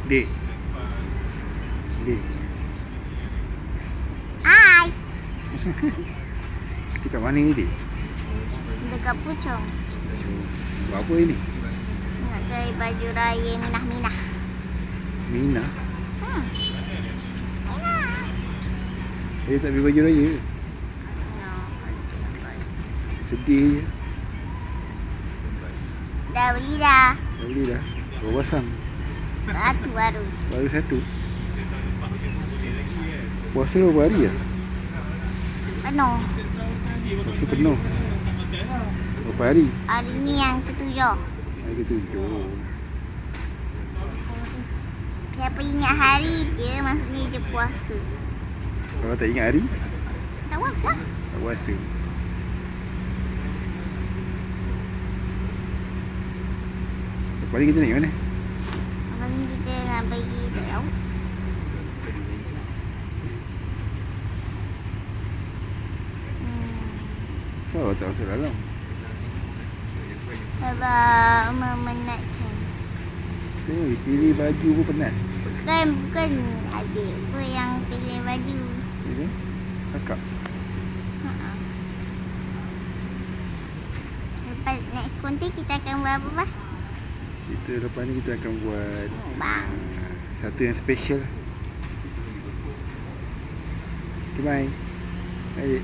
Dik. Dik. Hai. Kita kat mana ni, Dik? Dekat Puchong. Buat apa ini? Nak cari baju raya Minah-Minah. Mina. Minah. Dia tak beli baju raya. Sedih je. Dah beli dah. Dah beli dah. Berapa pasang? Satu baru. Baru satu. Puasa berapa hari lah? Penuh. Puasa penuh. Berapa hari? Hari ni yang ketujuh. Hari ketujuh. Siapa ingat hari je, maksudnya je puasa. Kalau tak ingat hari, Tak puasa lah. tak puasa. Lepas ni kita naik mana? Lepas ni kita nak pergi tak tahu. Kenapa tak masuk dalam? Sebab memenatkan. Tengok, pilih baju pun penat. Bukan adik apa yang pilih baju. Ya, kakak. Lepas next konti kita akan buat apa, Bah? Kita lepas ni kita akan buat Bang. satu yang special. Okay, bye. Bye, Dik.